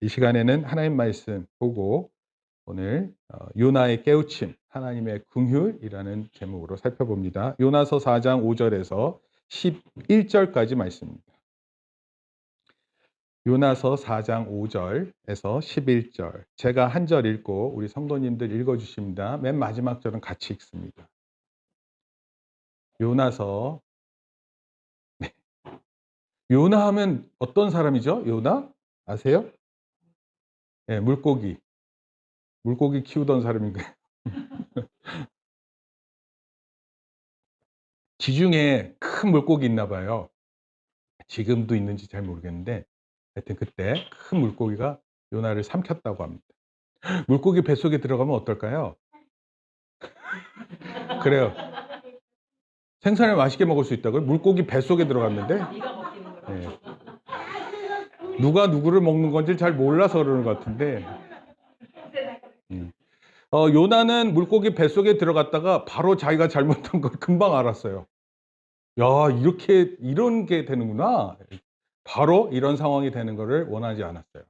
이 시간에는 하나님 말씀 보고 오늘 요나의 깨우침, 하나님의 긍휼이라는 제목으로 살펴봅니다. 요나서 4장 5절에서 11절까지 말씀입니다. 요나서 4장 5절에서 11절. 제가 한 절 읽고 우리 성도님들 읽어주십니다. 맨 마지막 절은 같이 읽습니다. 요나서. 요나 하면 어떤 사람이죠? 요나? 아세요? 네, 물고기 키우던 사람인가요? 지중해에 큰 물고기 있나 봐요. 지금도 있는지 잘 모르겠는데 하여튼 그때 큰 물고기가 요나를 삼켰다고 합니다. 물고기 뱃속에 들어가면 어떨까요? 그래요. 생선을 맛있게 먹을 수 있다고요? 물고기 뱃속에 들어갔는데? 네. 누가 누구를 먹는 건지 잘 몰라서 그러는 것 같은데. 요나는 물고기 뱃속에 들어갔다가 바로 자기가 잘못한 걸 금방 알았어요. 야, 이런 게 되는구나. 바로 이런 상황이 되는 거를 원하지 않았어요.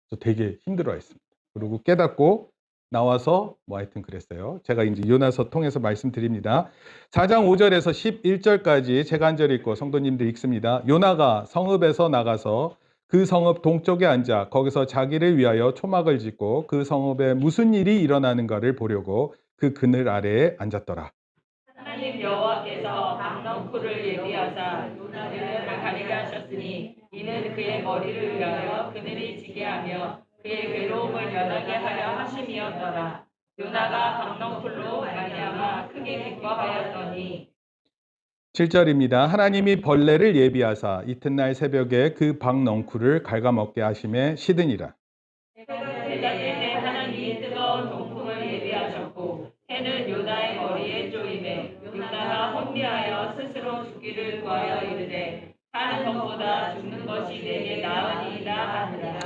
그래서 되게 힘들어했습니다. 그리고 깨닫고 나와서 뭐 하여튼 그랬어요. 제가 이제 요나서 통해서 말씀드립니다. 4장 5절에서 11절까지 제가 한 절 읽고 성도님들 읽습니다. 요나가 성읍에서 나가서 그 성읍 동쪽에 앉아 거기서 자기를 위하여 초막을 짓고 그 성읍에 무슨 일이 일어나는가를 보려고 그 그늘 아래에 앉았더라. 하나님 여호와께서 박넝쿨을 예비하사 요나를 가리게 하셨으니 이는 그의 머리를 위하여 그늘이 지게 하며 그의 괴로움을 연하게 하려 하심이었더라. 요나가 박넝쿨로 말미암아 크게 기뻐하였더니 7절입니다. 하나님이 벌레를 예비하사 이튿날 새벽에 그 박넝쿨을 갉아먹게 하심에 시드니라. 해가 때 하나님이 뜨거운 동풍을 예비하셨고 해는 요나의 머리에 쪼임에 요나가 혼미하여 스스로 죽기를 구하여 이르되 사는 것보다 죽는 것이 내게 나으니이다 하니라.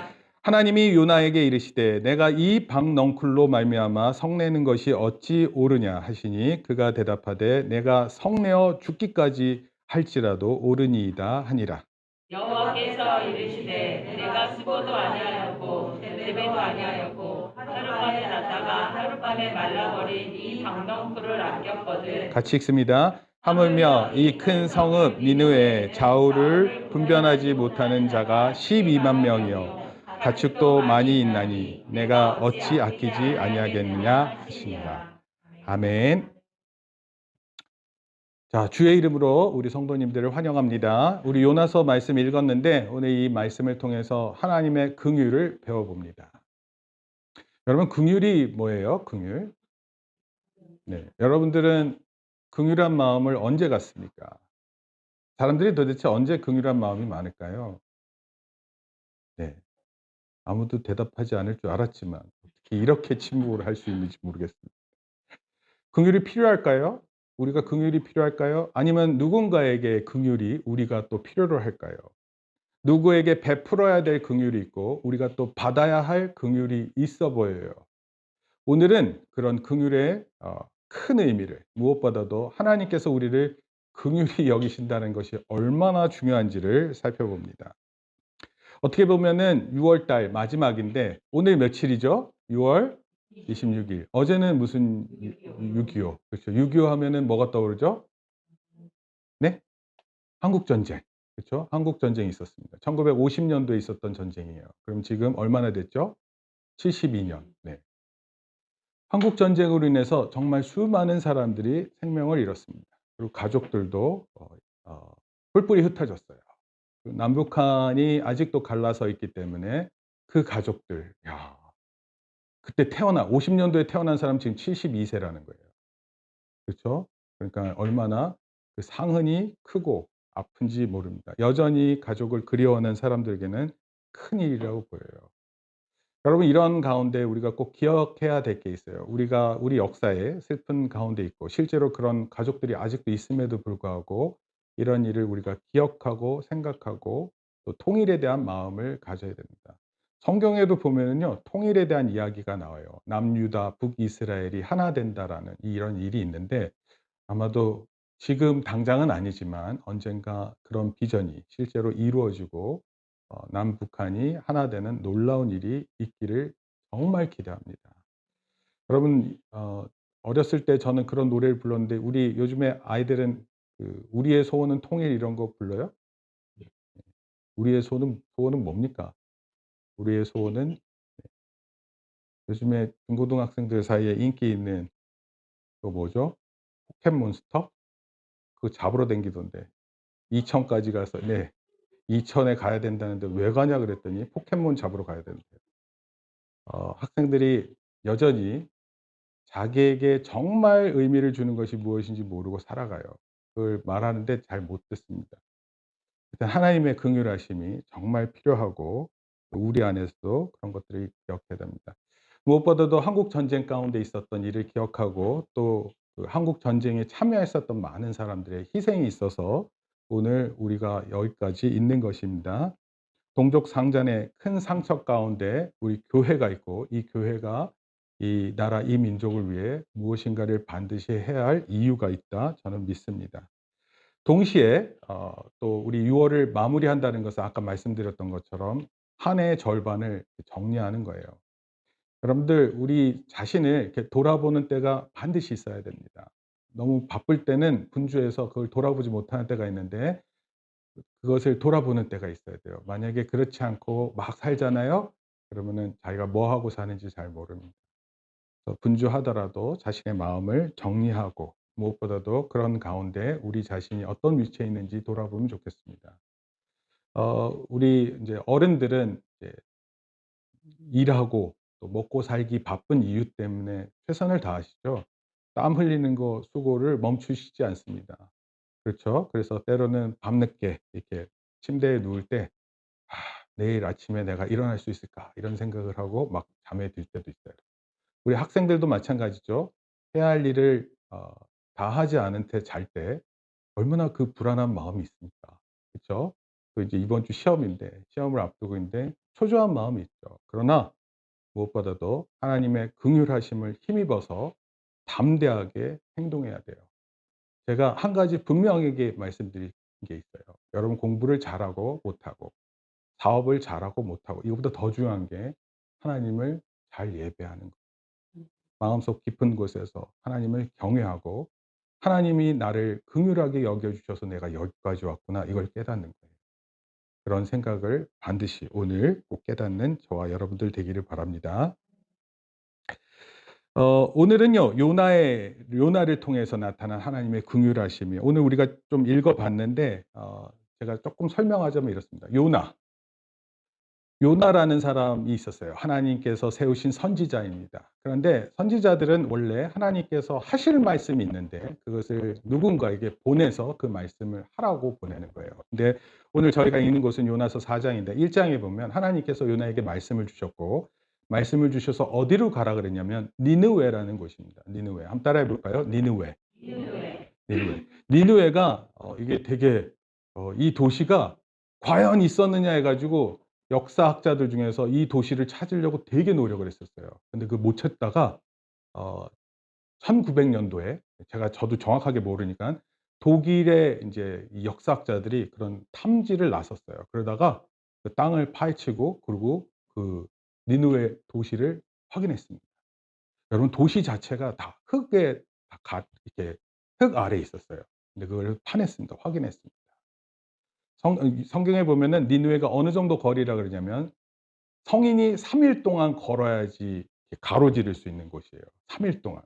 하나님이 요나에게 이르시되 내가 이 박넝쿨로 말미암아 성내는 것이 어찌 옳으냐 하시니 그가 대답하되 내가 성내어 죽기까지 할지라도 옳으니이다 하니라. 여호와께서 이르시되 내가 수고도 아니하였고 제대도 아니하였고 하룻밤에 났다가 하룻밤에 말라버린 이 박넝쿨을 아꼈거든. 같이 읽습니다. 하물며 이 큰 성읍 니느웨의 좌우를 분변하지 못하는 자가 12만 명이요 가축도 많이 있나니 내가 어찌 아끼지 아니하겠느냐 하시니라. 아멘. 자, 주의 이름으로 우리 성도님들을 환영합니다. 우리 요나서 말씀 읽었는데 오늘 이 말씀을 통해서 하나님의 긍휼을 배워봅니다. 여러분, 긍휼이 뭐예요? 긍휼? 네, 여러분들은 긍휼한 마음을 언제 갖습니까? 사람들이 도대체 언제 긍휼한 마음이 많을까요? 네, 아무도 대답하지 않을 줄 알았지만 어떻게 이렇게 침묵을 할 수 있는지 모르겠습니다. 긍휼이 필요할까요? 우리가 긍휼이 필요할까요? 아니면 누군가에게 긍휼이 우리가 또 필요로 할까요? 누구에게 베풀어야 될 긍휼이 있고 우리가 또 받아야 할 긍휼이 있어 보여요. 오늘은 그런 긍휼의 큰 의미를, 무엇보다도 하나님께서 우리를 긍휼히 여기신다는 것이 얼마나 중요한지를 살펴봅니다. 어떻게 보면은 6월 달 마지막인데 오늘 며칠이죠? 6월 26일. 어제는 무슨 6.25. 그렇죠. 6.25 하면은 뭐가 떠오르죠? 네? 한국 전쟁. 그렇죠? 한국 전쟁이 있었습니다. 1950년도에 있었던 전쟁이에요. 그럼 지금 얼마나 됐죠? 72년. 네. 한국 전쟁으로 인해서 정말 수많은 사람들이 생명을 잃었습니다. 그리고 가족들도 뿔뿔이 흩어졌어요. 남북한이 아직도 갈라서 있기 때문에 그 가족들, 야, 그때 50년도에 태어난 사람 지금 72세라는 거예요. 그렇죠? 그러니까 얼마나 그 상흔이 크고 아픈지 모릅니다. 여전히 가족을 그리워하는 사람들에게는 큰일이라고 보여요. 여러분, 이런 가운데 우리가 꼭 기억해야 될 게 있어요. 우리가 우리 역사에 슬픈 가운데 있고 실제로 그런 가족들이 아직도 있음에도 불구하고 이런 일을 우리가 기억하고 생각하고 또 통일에 대한 마음을 가져야 됩니다. 성경에도 보면은요, 통일에 대한 이야기가 나와요. 남유다, 북이스라엘이 하나 된다라는 이런 일이 있는데 아마도 지금 당장은 아니지만 언젠가 그런 비전이 실제로 이루어지고 남북한이 하나 되는 놀라운 일이 있기를 정말 기대합니다. 여러분, 어렸을 때 저는 그런 노래를 불렀는데 우리 요즘에 아이들은 그 우리의 소원은 통일 이런 거 불러요? 우리의 소원은 뭡니까? 우리의 소원은 요즘에 중고등학생들 사이에 인기 있는 그 뭐죠? 포켓몬스터? 그거 잡으러 다니던데. 이천까지 가서 네. 이천에 가야 된다는데 "왜 가냐?" 그랬더니 포켓몬 잡으러 가야 된대요. 학생들이 여전히 자기에게 정말 의미를 주는 것이 무엇인지 모르고 살아가요. 그걸 말하는데 잘 못 듣습니다. 일단 하나님의 긍휼하심이 정말 필요하고 우리 안에서도 그런 것들을 기억해야 됩니다. 무엇보다도 한국 전쟁 가운데 있었던 일을 기억하고 또 그 한국 전쟁에 참여했었던 많은 사람들의 희생이 있어서 오늘 우리가 여기까지 있는 것입니다. 동족 상잔의 큰 상처 가운데 우리 교회가 있고 이 교회가 이 나라 이 민족을 위해 무엇인가를 반드시 해야 할 이유가 있다 저는 믿습니다. 동시에 또 우리 6 월을 마무리한다는 것은 아까 말씀드렸던 것처럼 한 해의 절반을 정리하는 거예요. 여러분들 우리 자신을 이렇게 돌아보는 때가 반드시 있어야 됩니다. 너무 바쁠 때는 분주해서 그걸 돌아보지 못하는 때가 있는데 그것을 돌아보는 때가 있어야 돼요. 만약에 그렇지 않고 막 살잖아요. 그러면은 자기가 뭐 하고 사는지 잘 모릅니다. 그래서 분주하더라도 자신의 마음을 정리하고 무엇보다도 그런 가운데 우리 자신이 어떤 위치에 있는지 돌아보면 좋겠습니다. 우리 이제 어른들은 이제 일하고 또 먹고 살기 바쁜 이유 때문에 최선을 다하시죠. 땀 흘리는 거 수고를 멈추시지 않습니다. 그렇죠? 그래서 때로는 밤늦게 이렇게 침대에 누울 때 '아 내일 아침에 내가 일어날 수 있을까?' 이런 생각을 하고 막 잠에 들 때도 있어요. 우리 학생들도 마찬가지죠. 해야 할 일을 다 하지 않은 채 잘 때 얼마나 그 불안한 마음이 있습니까? 그쵸? 또 이제 이번 주 시험인데 시험을 앞두고 있는데 초조한 마음이 있죠. 그러나 무엇보다도 하나님의 긍휼하심을 힘입어서 담대하게 행동해야 돼요. 제가 한 가지 분명하게 말씀드릴 게 있어요. 여러분 공부를 잘하고 못하고 사업을 잘하고 못하고 이거보다 더 중요한 게 하나님을 잘 예배하는 거. 마음속 깊은 곳에서 하나님을 경외하고 '하나님이 나를 긍휼하게 여겨 주셔서 내가 여기까지 왔구나.' 이걸 깨닫는 거예요. 그런 생각을 반드시 오늘 꼭 깨닫는 저와 여러분들 되기를 바랍니다. 오늘은요. 요나를 통해서 나타난 하나님의 긍휼하심이 오늘 우리가 좀 읽어 봤는데 제가 쪼끔 설명하자면 이렇습니다. 요나라는 사람이 있었어요. 하나님께서 세우신 선지자입니다. 그런데 선지자들은 원래 하나님께서 하실 말씀이 있는데 그것을 누군가에게 보내서 그 말씀을 하라고 보내는 거예요. 근데 오늘 저희가 읽는 곳은 요나서 4 장인데 1 장에 보면 하나님께서 요나에게 말씀을 주셨고 말씀을 주셔서 어디로 가라 그랬냐면 니느웨라는 곳입니다. 니느웨. 한번 따라해 볼까요? 니느웨. 이후에 니느웨. 니느웨가 이게 되게 이 도시가 과연 있었느냐 해 가지고 역사학자들 중에서 이 도시를 찾으려고 되게 노력을 했었어요. 근데 그 못 찾다가 어 1900 년도에 저도 정확하게 모르니깐 독일의 인제 이 역사학자들이 그런 탐지를 나섰어요. 그러다가 그 땅을 파헤치고 그리고 그 니느웨 도시를 확인했습니다. 여러분 도시 자체가 다 흙에 다 이렇게 흙 아래에 있었어요. 근데 그걸 파냈습니다. 확인했습니다. 성경에 보면은 니느웨가 어느 정도 거리라 그러냐면 성인이 3일 동안 걸어야지 이렇게 가로지를 수 있는 곳이에요. 3일 동안.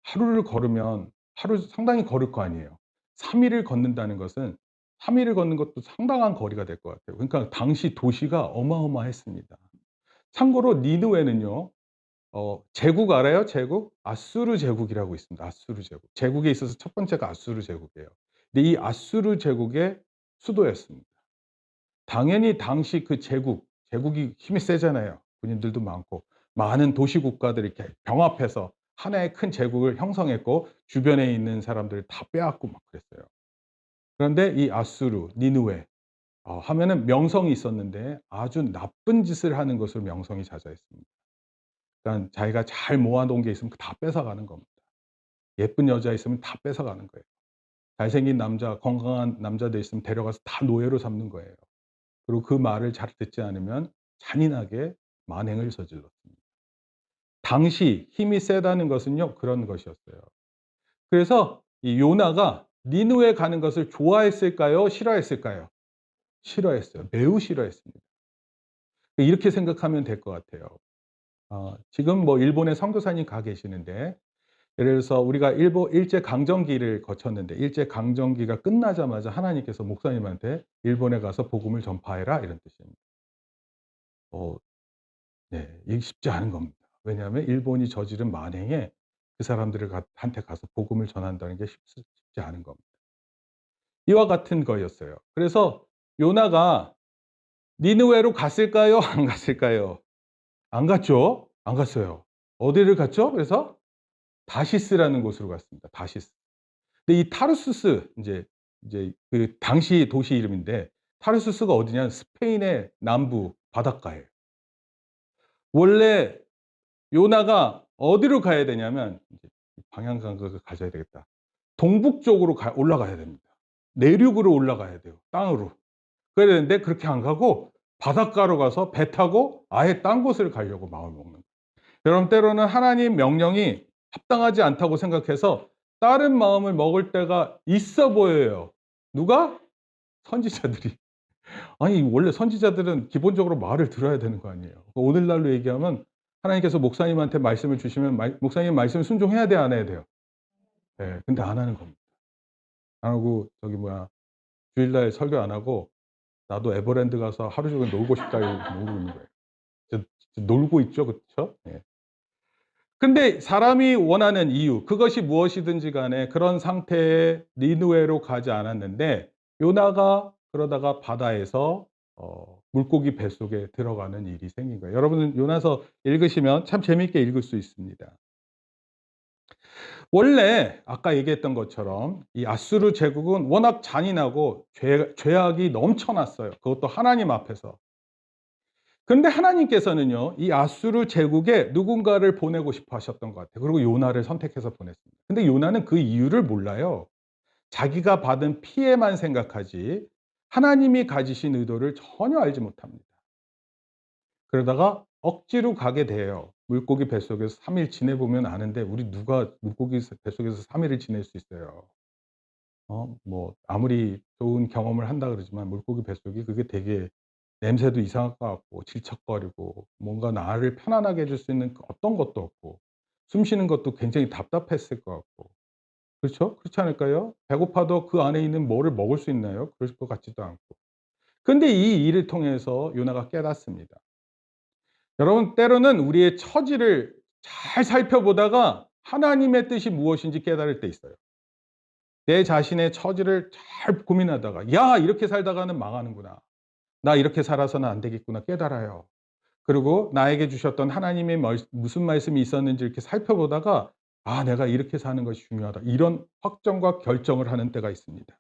하루를 걸으면 하루 상당히 걸을 거 아니에요. 3 일을 걷는다는 것은 3 일을 걷는 것도 상당한 거리가 될 것 같아요. 그러니까 당시 도시가 어마어마했습니다. 참고로 니느웨는요. 제국 알아요? 제국? 아수르 제국이라고 있습니다. 아수르 제국. 제국에 있어서 첫 번째가 아수르 제국이에요. 근데 이 아수르 제국의 수도였습니다. 당연히 당시 그 제국이 힘이 세잖아요. 군인들도 많고 많은 도시 국가들이 이렇게 병합해서 하나의 큰 제국을 형성했고 주변에 있는 사람들을 다 빼앗고 막 그랬어요. 그런데 이 아수르, 니느웨 하면은 명성이 있었는데 아주 나쁜 짓을 하는 것으로 명성이 자자했습니다. 그러니까 자기가 잘 모아 놓은 게 있으면 다 뺏어가는 겁니다. 예쁜 여자 있으면 다 뺏어가는 거예요. 잘생긴 남자, 건강한 남자들 있으면 데려가서 다 노예로 삼는 거예요. 그리고 그 말을 잘 듣지 않으면 잔인하게 만행을 저질렀습니다. 당시 힘이 세다는 것은요, 그런 것이었어요. 그래서 이 요나가 니느웨 가는 것을 좋아했을까요? 싫어했을까요? 싫어했어요. 매우 싫어했습니다. 이렇게 생각하면 될 것 같아요. 지금 뭐 일본에 선교사님 가 계시는데, 예를 들어서 우리가 일본 일제 강점기를 거쳤는데, 일제 강점기가 끝나자마자 하나님께서 목사님한테 일본에 가서 복음을 전파해라 이런 뜻입니다. 어, 네, 이게 쉽지 않은 겁니다. 왜냐하면 일본이 저지른 만행에 그 사람들을 한테 가서 복음을 전한다는 게 쉽지 않은 겁니다. 이와 같은 거였어요. 그래서 요나가 니느웨로 갔을까요? 안 갔을까요? 안 갔죠? 안 갔어요. 어디를 갔죠? 그래서 다시스라는 곳으로 갔습니다. 다시스. 근데 이 타르수스, 이제 그 당시 도시 이름인데, 타르수스가 어디냐면 스페인의 남부 바닷가예요. 원래 요나가 어디로 가야 되냐면, 이제 방향 감각을 가져야 되겠다. 동북쪽으로 올라가야 됩니다. 내륙으로 올라가야 돼요. 땅으로. 그래야 되는데 그렇게 안 가고 바닷가로 가서 배 타고 아예 딴 곳을 가려고 마음을 먹는 거예요. 여러분, 때로는 하나님 명령이 합당하지 않다고 생각해서 다른 마음을 먹을 때가 있어 보여요. 누가? 선지자들이. 아니, 원래 선지자들은 기본적으로 말을 들어야 되는 거 아니에요. 오늘날로 얘기하면 하나님께서 목사님한테 말씀을 주시면 목사님 말씀을 순종해야 돼요, 안 해야 돼요? 네, 근데 안 하는 겁니다. 안 하고 주일날 설교 안 하고 나도 에버랜드 가서 하루 종일 놀고 싶다 이러고 놀고 있는 거예요. 놀고 있죠. 그쵸? 예. 근데 사람이 원하는 이유, 그것이 무엇이든지 간에 그런 상태에 니느웨로 가지 않았는데, 요나가 그러다가 바다에서 물고기 뱃속에 들어가는 일이 생긴 거예요. 여러분은 요나서 읽으시면 참 재미있게 읽을 수 있습니다. 원래 아까 얘기했던 것처럼 이 아수르 제국은 워낙 잔인하고 죄악이 넘쳐났어요. 그것도 하나님 앞에서. 근데 하나님께서는요, 이 아수르 제국에 누군가를 보내고 싶어 하셨던 것 같아요. 그리고 요나를 선택해서 보냈습니다. 근데 요나는 그 이유를 몰라요. 자기가 받은 피해만 생각하지 하나님이 가지신 의도를 전혀 알지 못합니다. 그러다가 억지로 가게 돼요. 물고기 뱃속에서 3일 지내보면 아는데, 우리 누가 물고기 뱃속에서 3일을 지낼 수 있어요. 뭐 아무리 좋은 경험을 한다 그러지만 물고기 뱃속이 그게 되게 냄새도 이상할 것 같고 질척거리고 뭔가 나를 편안하게 해줄 수 있는 어떤 것도 없고 숨 쉬는 것도 굉장히 답답했을 것 같고, 그렇죠? 그렇지 않을까요? 배고파도 그 안에 있는 뭐를 먹을 수 있나요? 그럴 것 같지도 않고. 근데 이 일을 통해서 요나가 깨닫습니다. 여러분, 때로는 우리의 처지를 잘 살펴보다가 하나님의 뜻이 무엇인지 깨달을 때 있어요. 내 자신의 처지를 잘 고민하다가, 야, 이렇게 살다가는 망하는구나. 나 이렇게 살아서는 안 되겠구나 깨달아요. 그리고 나에게 주셨던 하나님의 무슨 말씀이 있었는지 이렇게 살펴보다가, 아, 내가 이렇게 사는 것이 중요하다. 이런 확정과 결정을 하는 때가 있습니다.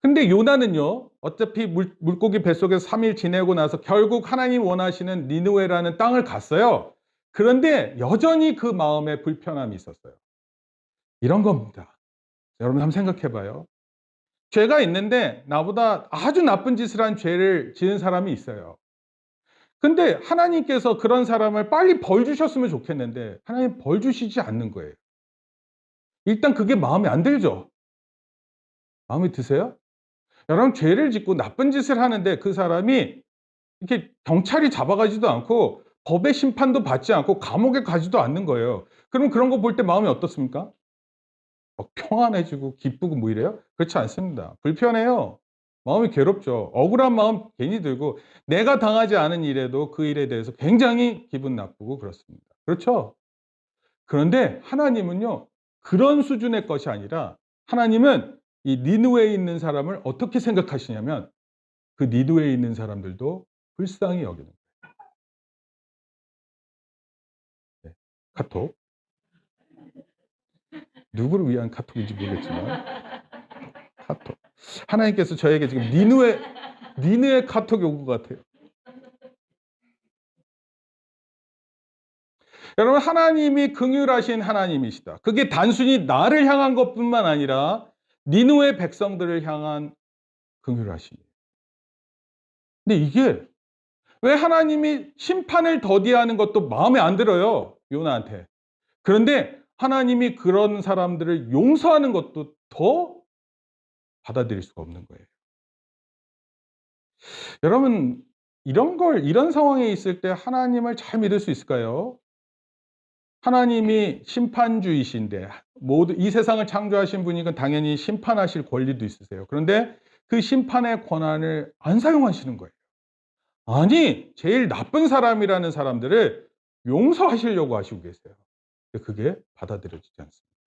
근데 요나는요, 어차피 물고기 뱃속에서 3일 지내고 나서 결국 하나님 원하시는 니느웨라는 땅을 갔어요. 그런데 여전히 그 마음에 불편함이 있었어요. 이런 겁니다. 여러분 한번 생각해 봐요. 죄가 있는데 나보다 아주 나쁜 짓을 한 죄를 지은 사람이 있어요. 근데 하나님께서 그런 사람을 빨리 벌 주셨으면 좋겠는데 하나님 벌 주시지 않는 거예요. 일단 그게 마음에 안 들죠? 마음에 드세요? 여러분, 죄를 짓고 나쁜 짓을 하는데 그 사람이 이렇게 경찰이 잡아가지도 않고 법의 심판도 받지 않고 감옥에 가지도 않는 거예요. 그럼 그런 거 볼 때 마음이 어떻습니까? 막 평안해지고 기쁘고 뭐 이래요? 그렇지 않습니다. 불편해요. 마음이 괴롭죠. 억울한 마음 괜히 들고 내가 당하지 않은 일에도 그 일에 대해서 굉장히 기분 나쁘고 그렇습니다. 그렇죠? 그런데 하나님은요, 그런 수준의 것이 아니라 하나님은 이 니느웨에 있는 사람을 어떻게 생각하시냐면 그 니느웨에 있는 사람들도 불쌍히 여기는 거예요. 네. 카톡. 누구를 위한 카톡인지 모르겠지만 카톡. 하나님께서 저에게 지금 니느웨 카톡이 온 것 같아요. 여러분, 하나님이 긍휼하신 하나님이시다. 그게 단순히 나를 향한 것뿐만 아니라 니느웨 백성들을 향한 긍휼하심이에요. 근데 이게 왜 하나님이 심판을 더디하는 것도 마음에 안 들어요, 요나한테. 그런데 하나님이 그런 사람들을 용서하는 것도 더 받아들일 수가 없는 거예요. 여러분, 이런 상황에 있을 때 하나님을 잘 믿을 수 있을까요? 하나님이 심판주이신데 모두 이 세상을 창조하신 분이니까 당연히 심판하실 권리도 있으세요. 그런데 그 심판의 권한을 안 사용하시는 거예요. 아니, 제일 나쁜 사람이라는 사람들을 용서하시려고 하시고 계세요. 근데 그게 받아들여지지 않습니다.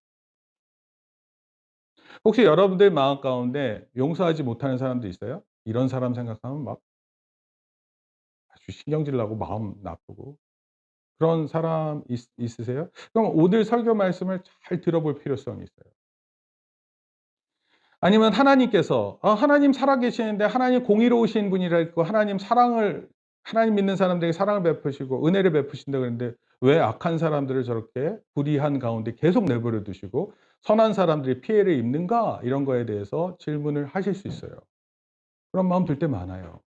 혹시 여러분들 마음 가운데 용서하지 못하는 사람도 있어요? 이런 사람 생각하면 막 아주 신경질 나고 마음 나쁘고 그런 사람 있으세요? 그럼 오늘 설교 말씀을 잘 들어볼 필요성이 있어요. 아니면 하나님께서 하나님 살아계시는데 하나님 공의로우신 분이라 했고 하나님 믿는 사람들에게 사랑을 베푸시고 은혜를 베푸신다 그랬는데 왜 악한 사람들을 저렇게 불의한 가운데 계속 내버려 두시고 선한 사람들이 피해를 입는가? 이런 거에 대해서 질문을 하실 수 있어요. 그런 마음 들 때 많아요.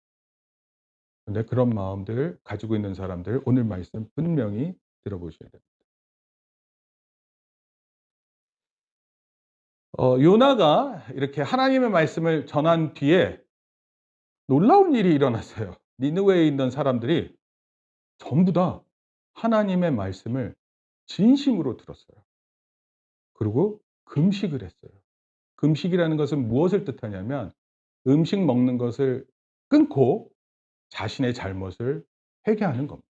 근데 그런 마음들 가지고 있는 사람들 오늘 말씀 분명히 들어보셔야 됩니다. 요나가 이렇게 하나님의 말씀을 전한 뒤에 놀라운 일이 일어났어요. 니느웨에 있는 사람들이 전부 다 하나님의 말씀을 진심으로 들었어요. 그리고 금식을 했어요. 금식이라는 것은 무엇을 뜻하냐면 음식 먹는 것을 끊고 자신의 잘못을 회개하는 겁니다.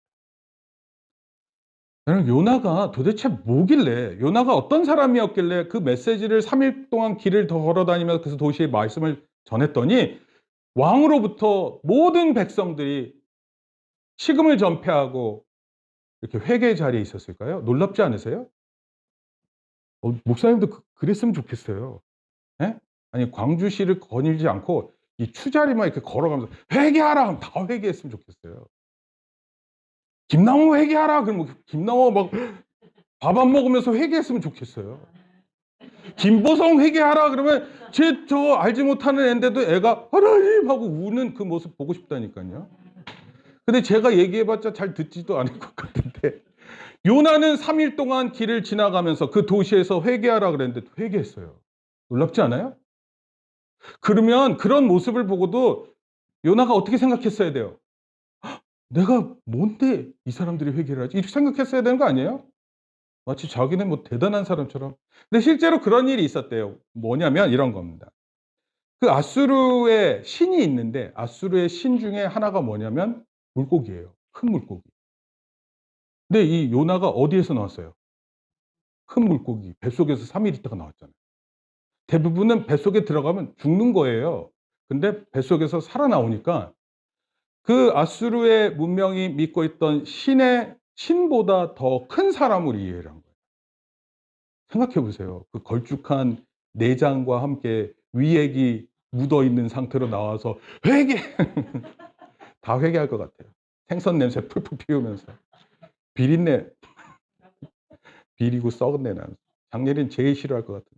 나는 요나가 도대체 뭐길래 요나가 어떤 사람이었길래 그 메시지를 3일 동안 길을 걸어 다니면서 그 도시의 말씀을 전했더니 왕으로부터 모든 백성들이 식음을 전폐하고 이렇게 회개의 자리에 있었을까요? 놀랍지 않으세요? 목사님도 그랬으면 좋겠어요. 예? 아니 광주시를 거닐지 않고 이 추자리만 이렇게 걸어가면서 "회개하라." 하면 다 회개했으면 좋겠어요. "김남호 회개하라." 그러면 김남호 막 밥 안 먹으면서 회개했으면 좋겠어요. 김보성 회개하라 그러면 저 알지 못하는 앤데도 애가 "하나님." 하고 우는 그 모습 보고 싶다니깐요. 근데 제가 얘기해봤자 잘 듣지도 않을 것 같은데 요나는 3일 동안 길을 지나가면서 그 도시에서 회개하라 그랬는데 회개했어요. 놀랍지 않아요? 그러면 그런 모습을 보고도 요나가 어떻게 생각했어야 돼요? '내가 뭔데 이 사람들이 회개를 하지?' 이렇게 생각했어야 되는 거 아니에요? 마치 자기는 뭐 대단한 사람처럼. 근데 실제로 그런 일이 있었대요. 뭐냐면 이런 겁니다. 그 아수르의 신이 있는데 아수르의 신 중에 하나가 뭐냐면 물고기예요. 큰 물고기. 근데 이 요나가 어디에서 나왔어요? 큰 물고기 뱃속에서 3일 있다가 나왔잖아요. 대부분은 뱃속에 들어가면 죽는 거예요. 근데 뱃속에서 살아나오니까 그 아수르의 문명이 믿고 있던 신의 신보다 더 큰 사람으로 이해를 한 거예요. 생각해 보세요. 그 걸쭉한 내장과 함께 위액이 묻어 있는 상태로 나와서 회개 다 회개할 것 같아요. 생선 냄새 풀풀 피우면서 비린내 비리고 썩은 내 나면서 장례인 제일 싫어할 것 같아요.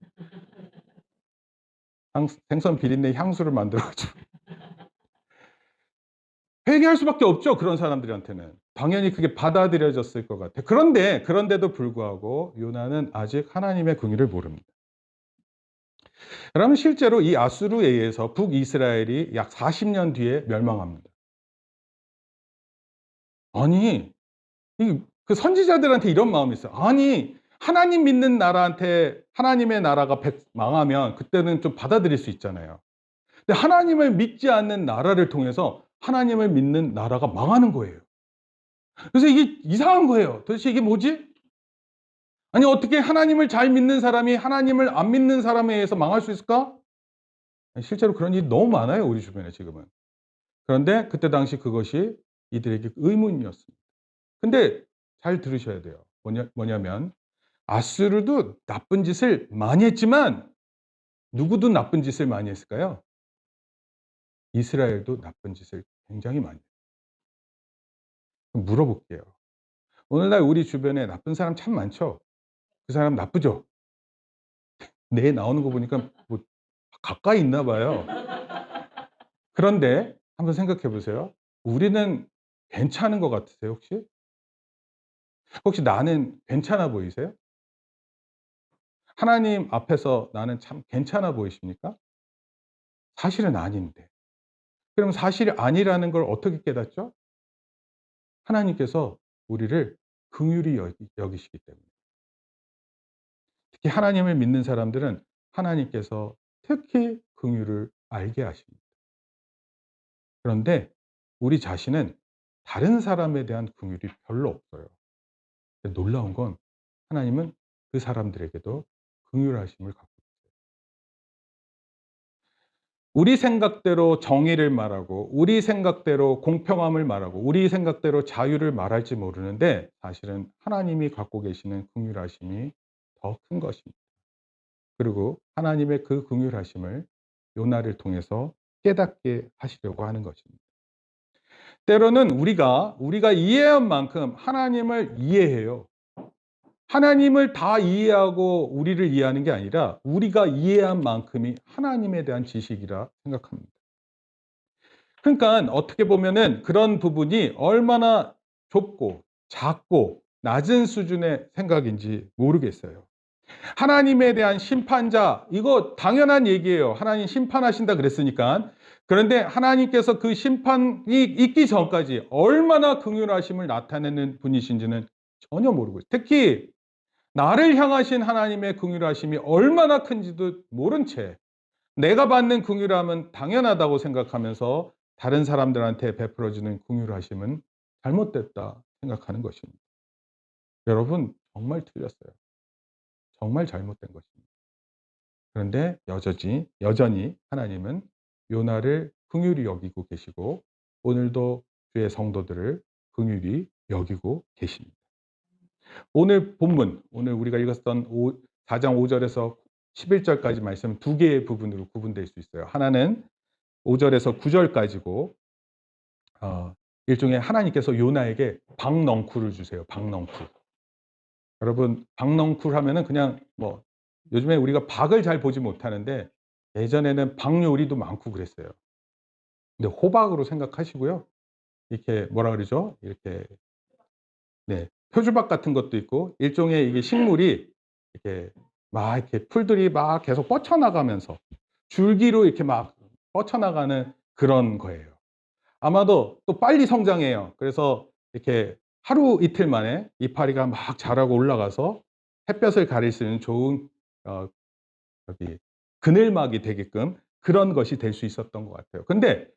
생선 비린내 향수를 만들어 가지고 회개할 수밖에 없죠, 그런 사람들한테는. 당연히 그게 받아들여졌을 것 같아요. 그런데도 불구하고 요나는 아직 하나님의 긍휼을 모릅니다. 그러면 실제로 이 아수르에 의해서 북이스라엘이 약 40년 뒤에 멸망합니다. 아니, 그 선지자들한테 이런 마음이 있어요. 아니, 하나님 믿는 나라한테 하나님의 나라가 망하면 그때는 좀 받아들일 수 있잖아요. 근데 하나님을 믿지 않는 나라를 통해서 하나님을 믿는 나라가 망하는 거예요. 그래서 이게 이상한 거예요. 도대체 이게 뭐지? 아니 어떻게 하나님을 잘 믿는 사람이 하나님을 안 믿는 사람에 의해서 망할 수 있을까? 실제로 그런 일이 너무 많아요, 우리 주변에 지금은. 그런데 그때 당시 그것이 이들에게 의문이었습니다. 근데 잘 들으셔야 돼요. 뭐냐면 아수르도 나쁜 짓을 많이 했지만 누구도 나쁜 짓을 많이 했을까요? 이스라엘도 나쁜 짓을 굉장히 많이 했어요. 그럼 물어볼게요. 오늘날 우리 주변에 나쁜 사람 참 많죠? 그 사람 나쁘죠? 뇌에 나오는 거 보니까 뭐 가까이 있나 봐요. 그런데 한번 생각해 보세요. 우리는 괜찮은 것 같으세요, 혹시? 혹시 나는 괜찮아 보이세요? 하나님 앞에서 나는 참 괜찮아 보이십니까? 사실은 아닌데. 그럼 사실이 아니라는 걸 어떻게 깨닫죠? 하나님께서 우리를 긍휼히 여기시기 때문에. 특히 하나님을 믿는 사람들은 하나님께서 특히 긍휼을 알게 하십니다. 그런데 우리 자신은 다른 사람에 대한 긍휼이 별로 없어요. 놀라운 건 하나님은 그 사람들에게도 긍휼하심을 갖고 있어요. 우리 생각대로 정의를 말하고 우리 생각대로 공평함을 말하고 우리 생각대로 자유를 말할지 모르는데 사실은 하나님이 갖고 계시는 긍휼하심이 더 큰 것입니다. 그리고 하나님의 그 긍휼하심을 요나를 통해서 깨닫게 하시려고 하는 것입니다. 때로는 우리가 이해한 만큼 하나님을 이해해요. 하나님을 다 이해하고 우리를 이해하는 게 아니라 우리가 이해한 만큼이 하나님에 대한 지식이라 생각합니다. 그러니까 어떻게 보면은 그런 부분이 얼마나 좁고 작고 낮은 수준의 생각인지 모르겠어요. 하나님에 대한 심판자, 이거 당연한 얘기예요. 하나님 심판하신다 그랬으니까. 그런데 하나님께서 그 심판이 있기 전까지 얼마나 긍휼하심을 나타내는 분이신지는 전혀 모르고 있어요. 특히 나를 향하신 하나님의 긍휼하심이 얼마나 큰지도 모른 채 내가 받는 긍휼함은 당연하다고 생각하면서 다른 사람들한테 베풀어지는 긍휼하심은 잘못됐다 생각하는 것입니다. 여러분 정말 틀렸어요. 정말 잘못된 것입니다. 그런데 여전히 하나님은 요나를 긍휼히 여기고 계시고 오늘도 주의 성도들을 긍휼히 여기고 계십니다. 오늘 본문, 오늘 우리가 읽었던 4장 5절에서 11절까지 말씀 두 개의 부분으로 구분될 수 있어요. 하나는 5절에서 9절까지고 일종의 하나님께서 요나에게 박넝쿨을 주세요. 박넝쿨. 여러분 박넝쿨 하면은 그냥 뭐 요즘에 우리가 박을 잘 보지 못하는데 예전에는 박 요리도 많고 그랬어요. 근데 호박으로 생각하시고요. 이렇게 뭐라 그러죠? 이렇게 네. 표주박 같은 것도 있고 일종의 이게 식물이 이렇게 막 이렇게 풀들이 막 계속 뻗쳐나가면서 줄기로 이렇게 막 뻗쳐나가는 그런 거예요. 아마도 또 빨리 성장해요. 그래서 이렇게 하루 이틀 만에 이파리가 막 자라고 올라가서 햇볕을 가릴 수 있는 좋은 어 저기 그늘막이 되게끔 그런 것이 될 수 있었던 것 같아요. 근데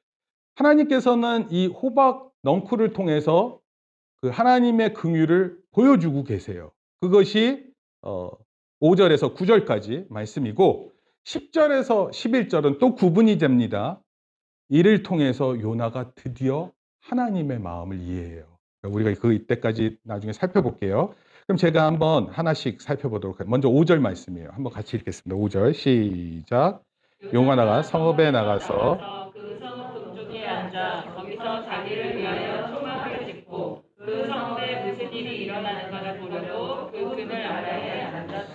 하나님께서는 이 호박 넝쿨을 통해서 그 하나님의 긍휼을 보여주고 계세요. 그것이 5 절에서 9 절까지 말씀이고 10 절에서 11 절은 또 구분이 됩니다. 이를 통해서 요나가 드디어 하나님의 마음을 이해해요. 우리가 그 이때까지 나중에 살펴볼게요. 그럼 제가 한번 하나씩 살펴보도록 할게요. 먼저 5절 말씀이에요. 한번 같이 읽겠습니다. 5절 시작. 요나가 성읍에 나가서 그 성읍 동쪽에 앉아 거기서 자기를 위하여 초막을 짓고 그 성읍에 무슨 일이 일어나는가를 보려고 그 그늘 아래에 앉았다.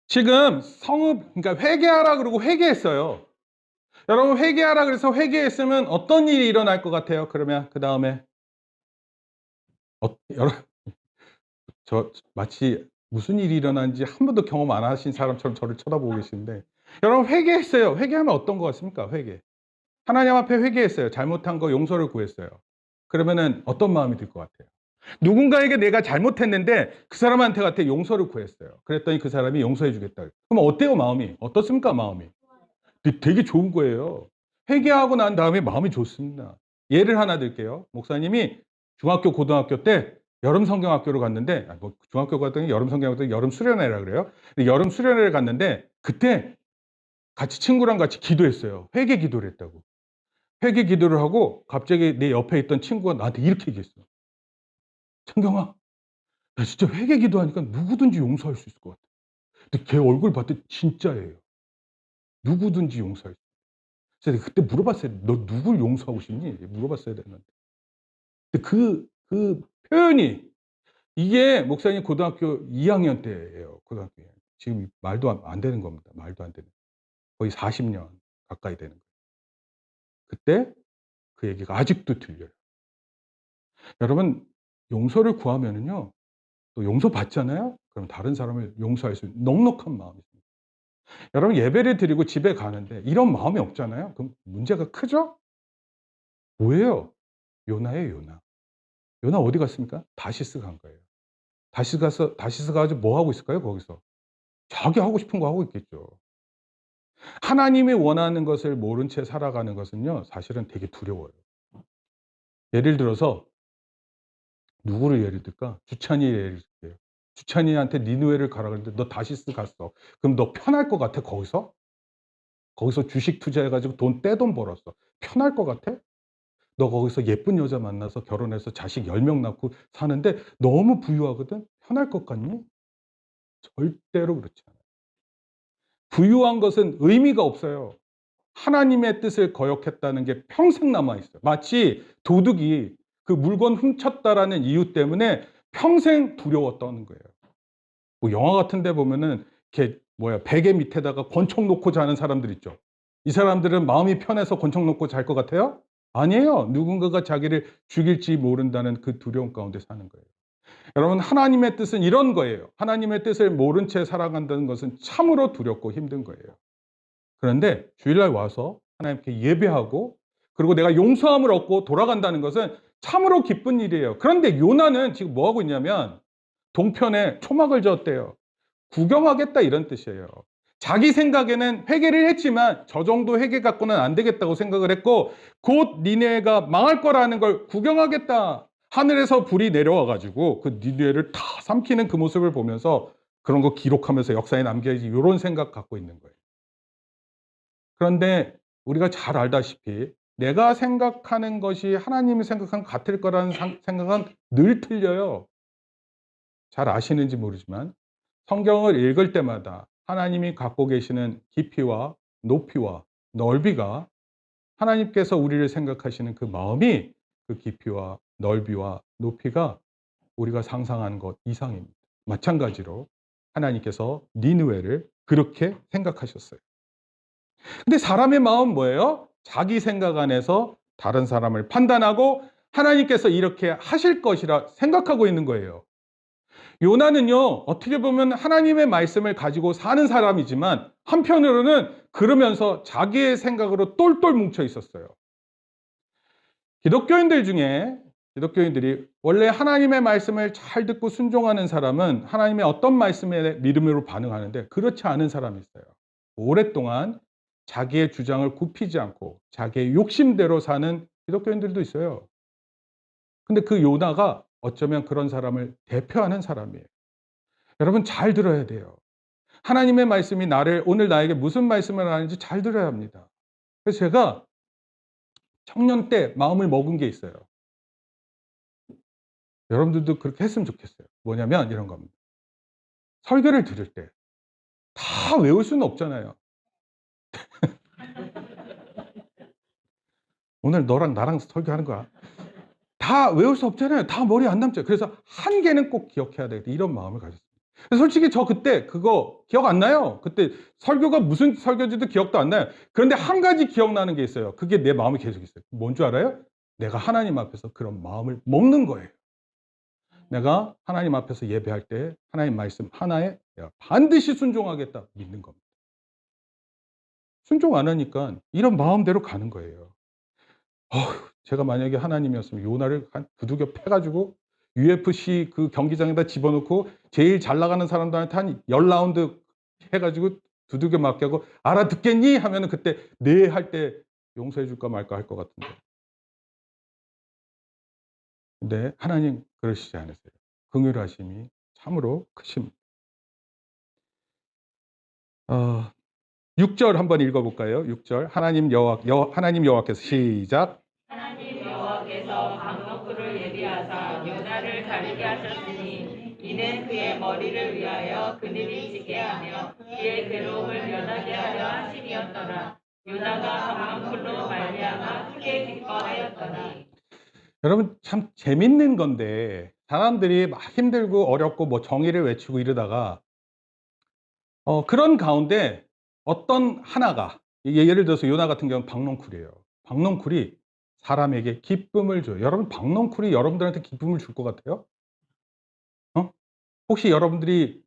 지금 성읍 그러니까 회개하라 그러고 회개했어요. 여러분 회개하라 그래서 회개했으면 어떤 일이 일어날 것 같아요? 그러면 그다음에 여러분 저 마치 무슨 일이 일어나는지 한 번도 경험 안 하신 사람처럼 저를 쳐다보고 계시는데 여러분 회개했어요. 회개하면 어떤 것 같습니까? 회개. 하나님 앞에 회개했어요. 잘못한 거 용서를 구했어요. 그러면은 어떤 마음이 들 것 같아요? 누군가에게 내가 잘못했는데 그 사람한테 용서를 구했어요. 그랬더니 그 사람이 용서해 주겠다. 그럼 어때요, 마음이? 어떻습니까, 마음이? 되게 좋은 거예요. 회개하고 난 다음에 마음이 좋습니다. 예를 하나 들게요. 목사님이 중학교, 고등학교 때 여름 성경학교를 갔는데, 뭐 중학교 갔더니 여름 성경학교 여름 수련회라 그래요. 근데 여름 수련회를 갔는데 그때 같이 친구랑 같이 기도했어요. 회개 기도를 했다고. 회개 기도를 하고 갑자기 내 옆에 있던 친구가 나한테 이렇게 얘기했어. "창경아, 나 진짜 회개 기도하니까 누구든지 용서할 수 있을 것 같아." 근데 걔 얼굴 봤더니 진짜예요. 누구든지 용서할 수 있어. 그래서 내가 그때 물어봤어요. "너 누굴 용서하고 싶니?" 물어봤어야 되는데. 근데 그 표현이 이게 목사님 고등학교 2학년 때예요. 고등학교 2학년. 지금 말도 안 되는 겁니다. 말도 안 되는. 거의 40년 가까이 되는 거예요. 그때 그 얘기가 아직도 들려요. 여러분, 용서를 구하면은요, 또 용서받잖아요? 그럼 다른 사람을 용서할 수 있는 넉넉한 마음이 있습니다. 여러분, 예배를 드리고 집에 가는데 이런 마음이 없잖아요? 그럼 문제가 크죠? 뭐예요? 요나예요, 요나. 요나 어디 갔습니까? 다시스 간 거예요. 다시스 가서 뭐 하고 있을까요, 거기서? 자기 하고 싶은 거 하고 있겠죠. 하나님이 원하는 것을 모른 채 살아가는 것은요, 사실은 되게 두려워요. 예를 들어서 누구를 예를 들까? 주찬이를 예를 들게요. 주찬이한테 니느웨를 가라 그랬는데 "너 다시스 갔어." 그럼 너 편할 것 같아, 거기서? 거기서 주식 투자해 가지고 떼돈 벌었어. 편할 것 같아? 너 거기서 예쁜 여자 만나서 결혼해서 자식 10명 낳고 사는데 너무 부유하거든? 편할 것 같니? 절대로 그렇지 않아요. 부유한 것은 의미가 없어요. 하나님의 뜻을 거역했다는 게 평생 남아 있어요. 마치 도둑이 그 물건 훔쳤다라는 이유 때문에 평생 두려웠다는 거예요. 뭐 영화 같은 데 보면은 이렇게 베개 밑에다가 권총 놓고 자는 사람들 있죠. 이 사람들은 마음이 편해서 권총 놓고 잘 것 같아요? 아니에요. 누군가가 자기를 죽일지 모른다는 그 두려움 가운데 사는 거예요. 여러분, 하나님의 뜻은 이런 거예요. 하나님의 뜻을 모른 채 살아간다는 것은 참으로 두렵고 힘든 거예요. 그런데 주일날 와서 하나님께 예배하고 그리고 내가 용서함을 얻고 돌아간다는 것은 참으로 기쁜 일이에요. 그런데 요나는 지금 뭐 하고 있냐면 동편에 초막을 지었대요. 구경하겠다 이런 뜻이에요. 자기 생각에는 회개를 했지만 저 정도 회개 갖고는 안 되겠다고 생각을 했고 곧 니네가 망할 거라는 걸 구경하겠다. 하늘에서 불이 내려와 가지고 그 니네를 다 삼키는 그 모습을 보면서 그런 거 기록하면서 역사에 남겨야지 이런 생각 갖고 있는 거예요. 그런데 우리가 잘 알다시피 내가 생각하는 것이 하나님이 생각한 같을 거라는 생각은 늘 틀려요. 잘 아시는지 모르지만 성경을 읽을 때마다 하나님이 갖고 계시는 깊이와 높이와 넓이가 하나님께서 우리를 생각하시는 그 마음이 그 깊이와 넓이와 높이가 우리가 상상하는 것 이상입니다. 마찬가지로 하나님께서 니느웨를 그렇게 생각하셨어요. 근데 사람의 마음은 뭐예요? 자기 생각 안에서 다른 사람을 판단하고 하나님께서 이렇게 하실 것이라 생각하고 있는 거예요. 요나는요, 어떻게 보면 하나님의 말씀을 가지고 사는 사람이지만 한편으로는 그러면서 자기의 생각으로 똘똘 뭉쳐 있었어요. 기독교인들 중에 기독교인들이 원래 하나님의 말씀을 잘 듣고 순종하는 사람은 하나님의 어떤 말씀에 믿음으로 반응하는데 그렇지 않은 사람이 있어요. 오랫동안 자기의 주장을 굽히지 않고 자기의 욕심대로 사는 기독교인들도 있어요. 근데 그 요나가 어쩌면 그런 사람을 대표하는 사람이에요. 여러분 잘 들어야 돼요. 하나님의 말씀이 오늘 나에게 무슨 말씀을 하는지 잘 들어야 합니다. 그래서 제가 청년 때 마음을 먹은 게 있어요. 여러분들도 그렇게 했으면 좋겠어요. 뭐냐면 이런 겁니다. 설교를 들을 때 다 외울 수는 없잖아요. 오늘 너랑 나랑 설교하는 거야. 다 외울 수 없잖아요. 다 머리에 안 남죠. 그래서 한 개는 꼭 기억해야 되겠다. 이런 마음을 가졌습니다. 솔직히 저 그때 그거 기억 안 나요. 그때 설교가 무슨 설교인지도 기억도 안 나요. 그런데 한 가지 기억나는 게 있어요. 그게 내 마음에 계속 있어요. 뭔 줄 알아요? 내가 하나님 앞에서 그런 마음을 먹는 거예요. 내가 하나님 앞에서 예배할 때 하나님 말씀 하나에 내가 반드시 순종하겠다 믿는 겁니다. 순종 안 하니까 이런 마음대로 가는 거예요. 제가 만약에 하나님이었으면 요나를 한 두들겨 패 가지고 UFC 그 경기장에다 집어넣고 제일 잘 나가는 사람들한테 한 10 라운드 해 가지고 두들겨 맞게 하고 "알아듣겠니?" 하면은 그때 "네." 할 때 용서해 줄까 말까 할 것 같은데. 근데 하나님 그러시지 않으세요. 긍휼하심이 참으로 크십니다. 어 6절 한번 읽어 볼까요? 6 절. 하나님 여호와께서 시작. 하나님 여호와께서 강너풀을 예비하사 요나를 가리게 하셨으니 이는 그의 머리를 위하여 그늘이 지게 하며 그의 괴로움을 면하게 하려 하심이었더라. 요나가 강너풀로 말미암아 크게 기뻐하였더니. 여러분 참 재밌는 건데 사람들이 막 힘들고 어렵고 뭐 정의를 외치고 이러다가 그런 가운데 어떤 하나가 예를 들어서 요나 같은 경우는 박넝쿨이에요. 박넝쿨이 사람에게 기쁨을 줘요. 여러분 박넝쿨이 여러분들한테 기쁨을 줄 것 같아요? 어? 혹시 여러분들이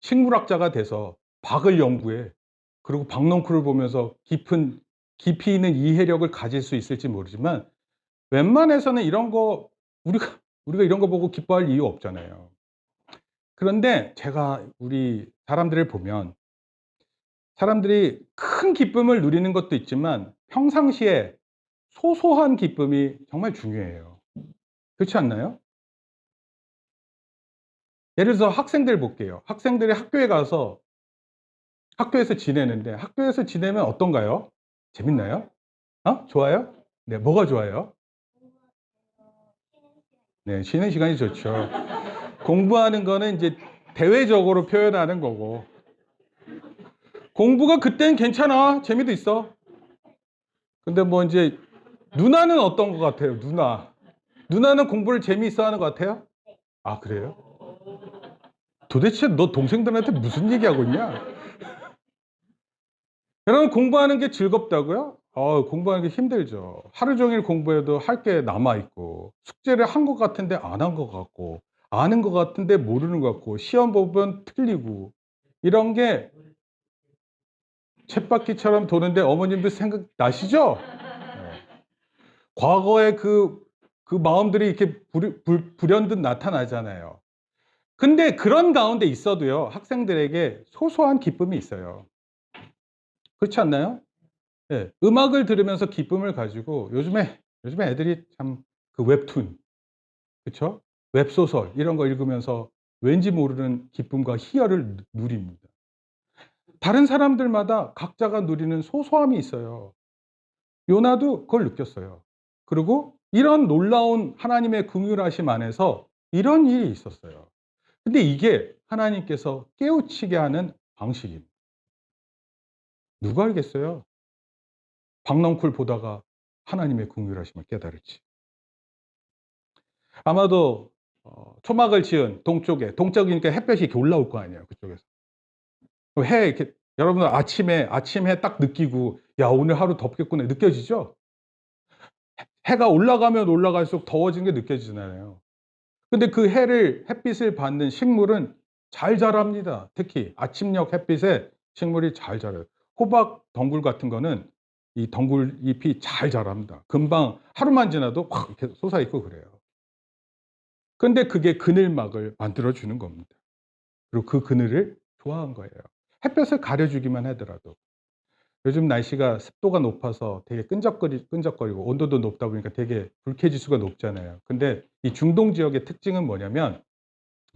식물학자가 돼서 박을 연구해. 그리고 박넝쿨을 보면서 깊이 있는 이해력을 가질 수 있을지 모르지만 웬만해서는 이런 거 우리가 이런 거 보고 기뻐할 이유 없잖아요. 그런데 제가 우리 사람들을 보면 사람들이 큰 기쁨을 누리는 것도 있지만 평상시에 소소한 기쁨이 정말 중요해요. 그렇지 않나요? 예를 들어서 학생들 볼게요. 학생들이 학교에서 지내는데 학교에서 지내면 어떤가요? 재밌나요? 좋아요? 네, 뭐가 좋아요? 네, 쉬는 시간이 좋죠. 공부하는 거는 이제 대외적으로 표현하는 거고 공부가 그땐 괜찮아. 재미도 있어. 근데 뭐 이제 누나는 어떤 것 같아요? 누나는 공부를 재미있어 하는 것 같아요? 아, 그래요? 도대체 너 동생들한테 무슨 얘기하고 있냐? 여러분 공부하는 게 즐겁다고요? 공부하는 게 힘들죠. 하루 종일 공부해도 할 게 남아있고 숙제를 한 것 같은데 안 한 것 같고 아는 것 같은데 모르는 것 같고 시험 보면 틀리고 이런 게 쳇바퀴처럼 도는데 어머님들 생각나시죠? 네. 과거에 그 마음들이 이렇게 불현듯 나타나잖아요. 근데 그런 가운데 있어도요, 학생들에게 소소한 기쁨이 있어요. 그렇지 않나요? 예. 음악을 들으면서 기쁨을 가지고 요즘에 애들이 참 그 웹툰, 그쵸? 웹소설 이런 거 읽으면서 왠지 모르는 기쁨과 희열을 누립니다. 다른 사람들마다 각자가 누리는 소소함이 있어요. 요나도 그걸 느꼈어요. 그리고 이런 놀라운 하나님의 긍휼하심 안에서 이런 일이 있었어요. 근데 이게 하나님께서 깨우치게 하는 방식입니다. 누가 알겠어요? 박넝쿨 보다가 하나님의 긍휼하심을 깨달을지. 아마도 초막을 지은 동쪽이니까 햇볕이 이렇게 올라올 거 아니에요, 그쪽에서. 해 이렇게 여러분들 아침 해 딱 느끼고 '야 오늘 하루 덥겠구나.' 느껴지죠? 해가 올라가면 올라갈수록 더워지는 게 느껴지잖아요. 근데 그 햇빛을 받는 식물은 잘 자랍니다. 특히 아침녘 햇빛에 식물이 잘 자라요. 호박 덩굴 같은 거는 이 덩굴 잎이 잘 자랍니다. 금방 하루만 지나도 확 이렇게 솟아있고 그래요. 근데 그게 그늘막을 만들어 주는 겁니다. 그리고 그 그늘을 좋아한 거예요. 햇볕을 가려 주기만 하더라도. 요즘 날씨가 습도가 높아서 되게 끈적거리고 온도도 높다 보니까 되게 불쾌지수가 높잖아요. 근데 이 중동 지역의 특징은 뭐냐면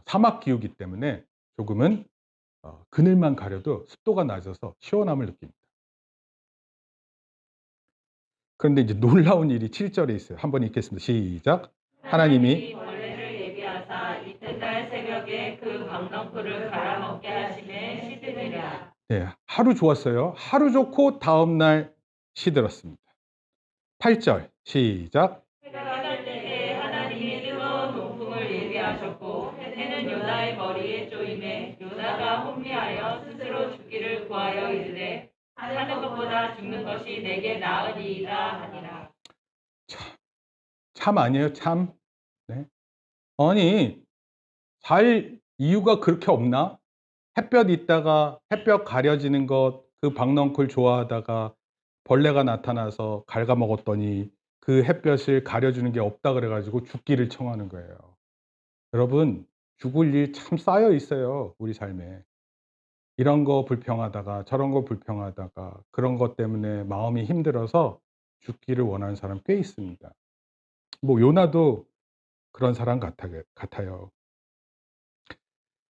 사막 기후이기 때문에 조금은 그늘만 가려도 습도가 낮아서 시원함을 느낍니다. 그런데 이제 놀라운 일이 7 절에 있어요. 한번 읽겠습니다. 시작. 하나님이 벌레를 예비하사 이튿날 새벽에 그 강낭불을 갈아먹게 하심에 시드느냐. 네, 하루 좋았어요. 하루 좋고 다음 날 시들었습니다. 8 절 시작. 해가 뜰 때에 하나님이 뜨거운 동풍을 예비하셨고 해는 요나의 머리에 쪼임에 요나가 혼미하여 스스로 죽기를 구하여 이르되 사는 것보다 죽는 것이 내게 나으니이다 하니라. 참 아니에요, 참. 네. 아니 살 이유가 그렇게 없나? 햇볕 있다가 햇볕 가려지는 것 그 박넝쿨 좋아하다가 벌레가 나타나서 갉아먹었더니 그 햇볕을 가려주는 게 없다 그래 가지고 죽기를 청하는 거예요. 여러분 죽을 일 참 쌓여 있어요, 우리 삶에. 이런 거 불평하다가 저런 거 불평하다가 그런 것 때문에 마음이 힘들어서 죽기를 원하는 사람 꽤 있습니다. 뭐 요나도 그런 사람 같아요.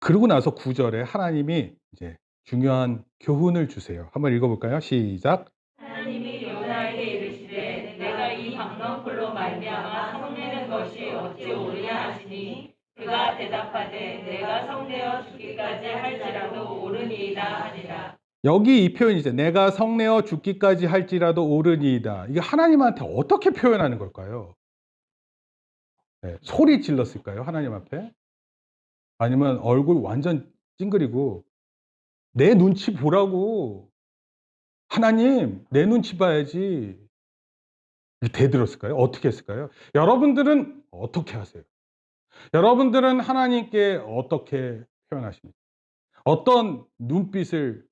그러고 나서 9 절에 하나님이 이제 중요한 교훈을 주세요. 한번 읽어 볼까요? 시작. 하나님이 요나에게 이르시되 내가 이 박넝쿨로 말미암아 성내는 것이 어찌 옳으냐 하시니 그가 대답하되 내가 성내어 죽기까지 할지라도 옳으니이다 하니라. 여기 이 표현이죠. 내가 성내어 죽기까지 할지라도 옳으니이다. 이게 하나님한테 어떻게 표현하는 걸까요? 네, 소리 질렀을까요? 하나님 앞에? 아니면 얼굴 완전 찡그리고 내 눈치 보라고. 하나님, 내 눈치 봐야지. 대들었을까요? 어떻게 했을까요? 여러분들은 어떻게 하세요? 여러분들은 하나님께 어떻게 표현하십니까? 어떤 눈빛을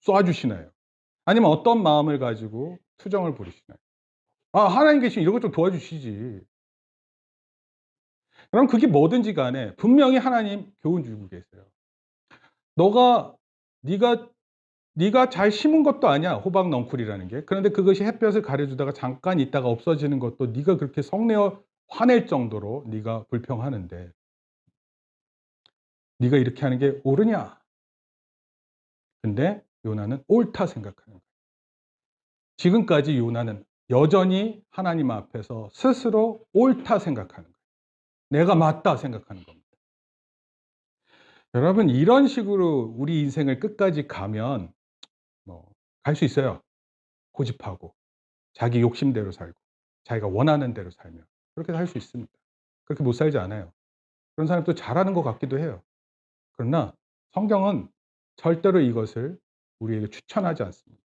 쏴주시나요? 아니면 어떤 마음을 가지고 투정을 부리시나요? 아, 하나님 계시면 이런 것 좀 도와주시지. 그럼 그게 뭐든지 간에 분명히 하나님 교훈 주고 계세요. 너가 네가 네가 잘 심은 것도 아니야, 호박 넝쿨이라는 게. 그런데 그것이 햇볕을 가려주다가 잠깐 있다가 없어지는 것도 네가 그렇게 성내어 화낼 정도로 네가 불평하는데 네가 이렇게 하는 게 옳으냐? 근데 요나는 옳다 생각하는 거예요. 지금까지 요나는 여전히 하나님 앞에서 스스로 옳다 생각하는 거예요. 내가 맞다 생각하는 겁니다. 여러분, 이런 식으로 우리 인생을 끝까지 가면 갈 수 있어요. 고집하고 자기 욕심대로 살고 자기가 원하는 대로 살면 그렇게 살 수 있습니다. 그렇게 못 살지 않아요. 그런 사람도 잘하는 것 같기도 해요. 그러나 성경은 절대로 이것을 우리에게 추천하지 않습니다.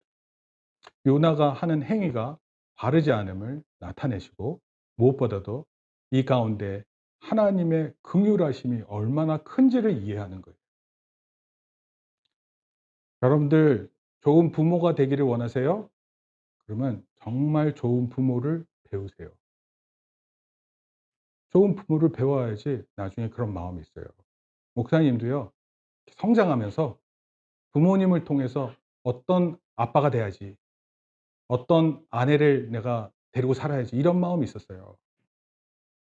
요나가 하는 행위가 바르지 않음을 나타내시고 무엇보다도 이 가운데 하나님의 긍휼하심이 얼마나 큰지를 이해하는 거예요. 여러분들 좋은 부모가 되기를 원하세요? 그러면 정말 좋은 부모를 배우세요. 좋은 부모를 배워야지 나중에 그런 마음이 있어요. 목사님도요, 성장하면서 부모님을 통해서 어떤 아빠가 돼야지, 어떤 아내를 내가 데리고 살아야지, 이런 마음이 있었어요.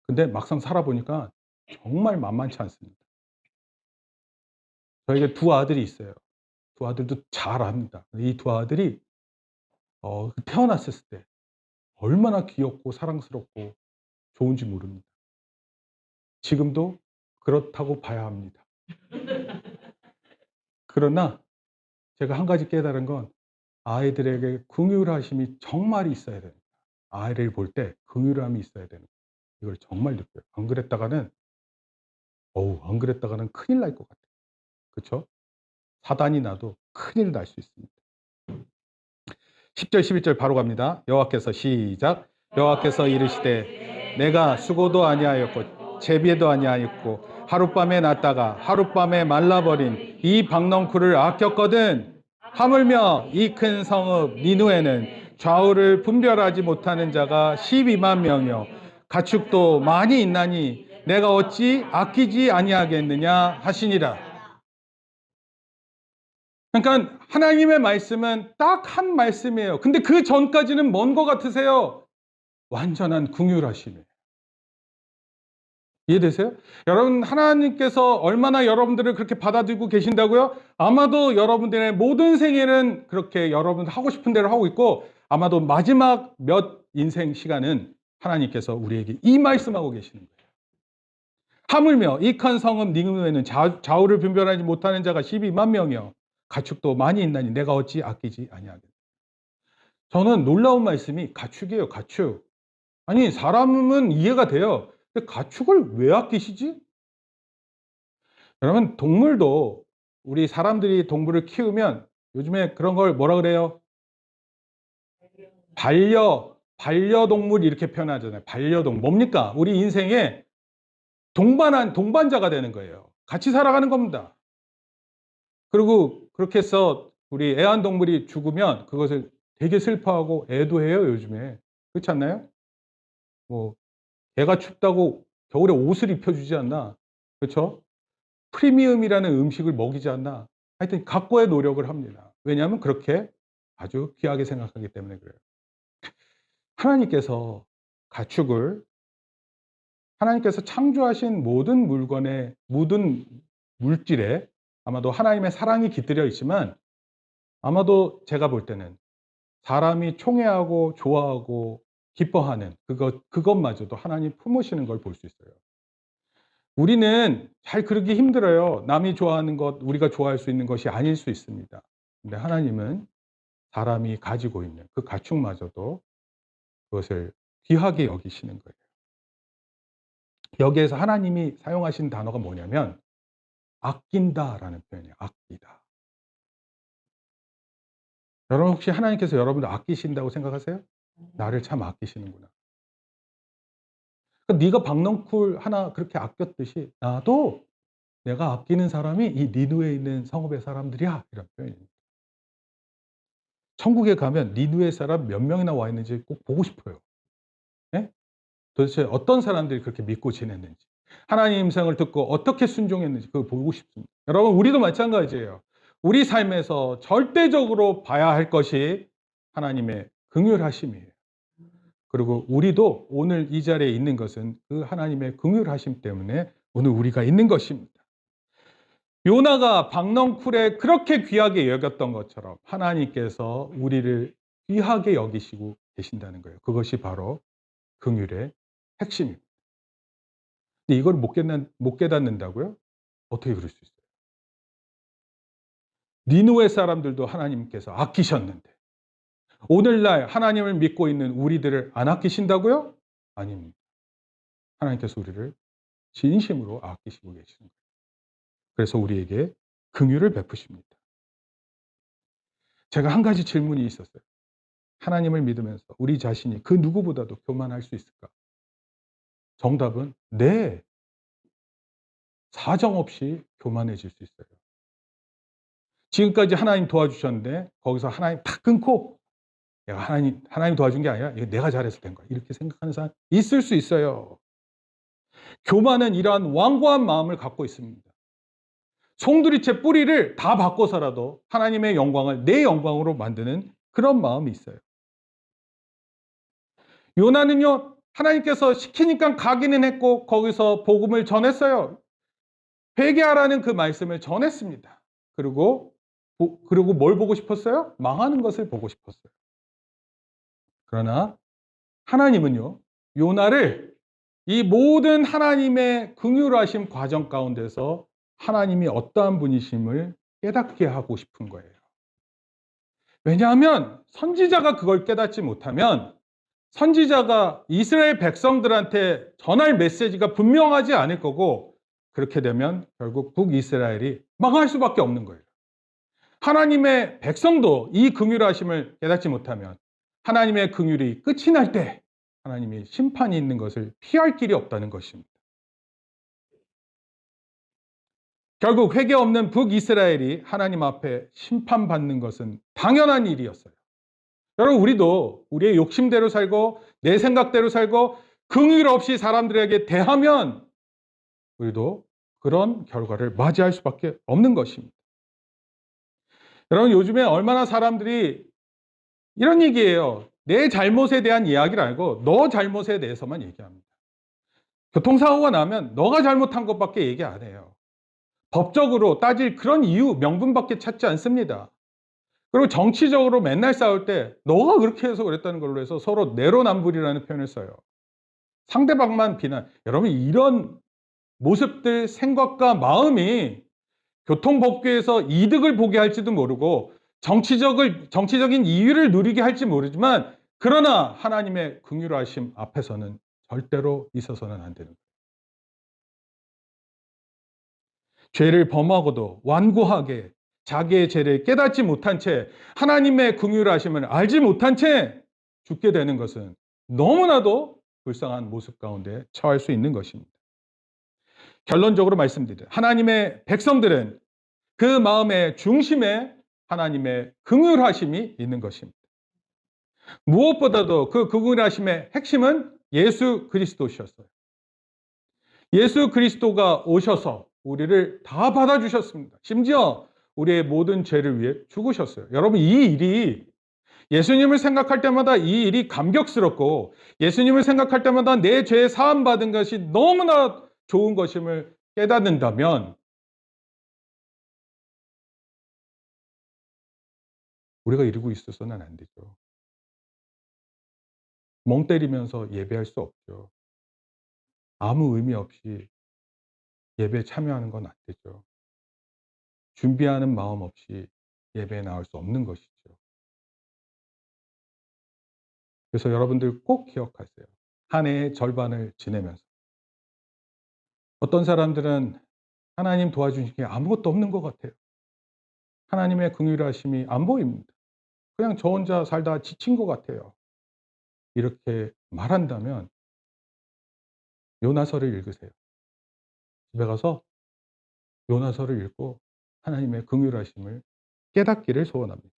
근데 막상 살아보니까 정말 만만치 않습니다. 저에게 두 아들이 있어요. 두 아들도 잘합니다. 이 두 아들이 태어났을 때 얼마나 귀엽고 사랑스럽고 좋은지 모릅니다. 지금도 그렇다고 봐야 합니다. 그러나 제가 한 가지 깨달은 건 아이들에게 긍휼하심이 정말 있어야 됩니다. 아이를 볼 때 긍휼함이 있어야 되는 거예요. 이걸 정말 느껴요. 안 그랬다가는 큰일 날 것 같아요. 그쵸? 사단이 나도 큰일 날 수 있습니다. 10절 11절 바로 갑니다. 여호와께서 시작. 여호와께서 이르시되 내가 수고도 아니하였고 채비도 아니하였고 하룻밤에 났다가 하룻밤에 말라버린 이 박넝쿨을 아꼈거든. 하물며 이 큰 성읍 니누에는 좌우를 분별하지 못하는 자가 12만 명이요 가축도 많이 있나니 내가 어찌 아끼지 아니하겠느냐 하시니라. 그러니까 하나님의 말씀은 딱 한 말씀이에요. 근데 그 전까지는 뭔 것 같으세요? 완전한 긍휼하심이에요. 이해되세요? 여러분, 하나님께서 얼마나 여러분들을 그렇게 받아들이고 계신다고요? 아마도 여러분들의 모든 생애는 그렇게 여러분 하고 싶은 대로 하고 있고 아마도 마지막 몇 인생 시간은 하나님께서 우리에게 이 말씀하고 계시는 거예요. 하물며 이 큰 성읍 니느웨는 좌우를 분별하지 못하는 자가 12만 명이요 가축도 많이 있나니 내가 어찌 아끼지 아니하겠느냐. 저는 놀라운 말씀이 가축이에요, 가축. 아니, 사람은 이해가 돼요. 근데 가축을 왜 아끼시지? 여러분, 동물도 우리 사람들이 동물을 키우면 요즘에 그런 걸 뭐라 그래요? 반려동물 이렇게 표현하잖아요. 반려동물. 뭡니까? 우리 인생에 동반자가 되는 거예요. 같이 살아가는 겁니다. 그리고 그렇게 해서 우리 애완동물이 죽으면 그것을 되게 슬퍼하고 애도해요, 요즘에. 그렇지 않나요? 뭐 애가 춥다고 겨울에 옷을 입혀주지 않나? 그렇죠? 프리미엄이라는 음식을 먹이지 않나? 하여튼 각고의 노력을 합니다. 왜냐하면 그렇게 아주 귀하게 생각하기 때문에 그래요. 하나님께서 가축을 하나님께서 창조하신 모든 물건에 모든 물질에 아마도 하나님의 사랑이 깃들여 있지만 아마도 제가 볼 때는 사람이 총애하고 좋아하고 기뻐하는 그것마저도 하나님 품으시는 걸 볼 수 있어요. 우리는 잘 그러기 힘들어요. 남이 좋아하는 것, 우리가 좋아할 수 있는 것이 아닐 수 있습니다. 근데 하나님은 사람이 가지고 있는 그 가축마저도 그것을 귀하게 여기시는 거예요. 여기에서 하나님이 사용하신 단어가 뭐냐면 아낀다라는 표현이에요. 아끼다. 여러분 혹시 하나님께서 여러분을 아끼신다고 생각하세요? 나를 참 아끼시는구나. 네가 박넝쿨 하나 그렇게 아꼈듯이 나도 내가 아끼는 사람이 이 니누에 있는 성읍의 사람들이야. 이런 표현입니다. 천국에 가면 니누에 사람 몇 명이나 와 있는지 꼭 보고 싶어요. 예? 도대체 어떤 사람들이 그렇게 믿고 지냈는지, 하나님 음성을 듣고 어떻게 순종했는지 그거 보고 싶습니다. 여러분, 우리도 마찬가지예요. 우리 삶에서 절대적으로 봐야 할 것이 하나님의 긍휼하심이에요. 그리고 우리도 오늘 이 자리에 있는 것은 그 하나님의 긍휼하심 때문에 오늘 우리가 있는 것입니다. 요나가 박넝쿨에 그렇게 귀하게 여겼던 것처럼 하나님께서 우리를 귀하게 여기시고 계신다는 거예요. 그것이 바로 긍휼의 핵심입니다. 근데 이걸 못 깨닫는다고요? 어떻게 그럴 수 있어요? 니느웨 사람들도 하나님께서 아끼셨는데 오늘날 하나님을 믿고 있는 우리들을 안 아끼신다고요? 아닙니다. 하나님께서 우리를 진심으로 아끼시고 계시는 거예요. 그래서 우리에게 긍휼을 베푸십니다. 제가 한 가지 질문이 있었어요. 하나님을 믿으면서 우리 자신이 그 누구보다도 교만할 수 있을까? 정답은 네. 사정없이 교만해질 수 있어요. 지금까지 하나님 도와주셨는데 거기서 하나님 탁 끊고 내가 하나님 도와준 게 아니라 이거 내가 잘해서 된 거야. 이렇게 생각하는 사람 있을 수 있어요. 교만은 이러한 완고한 마음을 갖고 있습니다. 송두리째 뿌리를 다 바꿔서라도 하나님의 영광을 내 영광으로 만드는 그런 마음이 있어요. 요나는요, 하나님께서 시키니까 가기는 했고 거기서 복음을 전했어요. 회개하라는 그 말씀을 전했습니다. 그리고 뭘 보고 싶었어요? 망하는 것을 보고 싶었어요. 그러나 하나님은요, 요나를 이 모든 하나님의 긍휼하심 과정 가운데서 하나님이 어떠한 분이심을 깨닫게 하고 싶은 거예요. 왜냐하면 선지자가 그걸 깨닫지 못하면 선지자가 이스라엘 백성들한테 전할 메시지가 분명하지 않을 거고 그렇게 되면 결국 북이스라엘이 망할 수밖에 없는 거예요. 하나님의 백성도 이 긍휼하심을 깨닫지 못하면 하나님의 긍휼이 끝이 날 때 하나님이 심판이 있는 것을 피할 길이 없다는 것입니다. 결국 회개 없는 북이스라엘이 하나님 앞에 심판받는 것은 당연한 일이었어요. 여러분, 우리도 우리의 욕심대로 살고 내 생각대로 살고 긍휼 없이 사람들에게 대하면 우리도 그런 결과를 맞이할 수밖에 없는 것입니다. 여러분, 요즘에 얼마나 사람들이 이런 얘기예요. 내 잘못에 대한 이야기를 알고 너 잘못에 대해서만 얘기합니다. 교통사고가 나면 너가 잘못한 것밖에 얘기 안 해요. 법적으로 따질 그런 이유, 명분밖에 찾지 않습니다. 그리고 정치적으로 맨날 싸울 때 너가 그렇게 해서 그랬다는 걸로 해서 서로 내로남불이라는 표현을 써요. 상대방만 비난. 여러분, 이런 모습들, 생각과 마음이 교통법규에서 이득을 보게 할지도 모르고 정치적인 이유를 누리게 할지 모르지만 그러나 하나님의 긍휼하심 앞에서는 절대로 있어서는 안 되는 거예요. 죄를 범하고도 완고하게 자기의 죄를 깨닫지 못한 채 하나님의 긍휼하심을 알지 못한 채 죽게 되는 것은 너무나도 불쌍한 모습 가운데 처할 수 있는 것입니다. 결론적으로 말씀드립니다. 하나님의 백성들은 그 마음의 중심에 하나님의 긍휼하심이 있는 것입니다. 무엇보다도 그 긍휼하심의 핵심은 예수 그리스도셨어요. 예수 그리스도가 오셔서 우리를 다 받아주셨습니다. 심지어 우리의 모든 죄를 위해 죽으셨어요. 여러분, 이 일이 예수님을 생각할 때마다 이 일이 감격스럽고 예수님을 생각할 때마다 내 죄 사함 받은 것이 너무나 좋은 것임을 깨닫는다면 우리가 이러고 있어서는 안 되죠. 멍 때리면서 예배할 수 없죠. 아무 의미 없이 예배에 참여하는 건 안 되죠. 준비하는 마음 없이 예배에 나올 수 없는 것이죠. 그래서 여러분들 꼭 기억하세요. 한 해의 절반을 지내면서 어떤 사람들은 하나님 도와주신 게 아무것도 없는 것 같아요. 하나님의 긍휼하심이 안 보입니다. 그냥 저 혼자 살다 지친 것 같아요. 이렇게 말한다면 요나서를 읽으세요. 집에 가서 요나서를 읽고 하나님의 긍휼하심을 깨닫기를 소원합니다.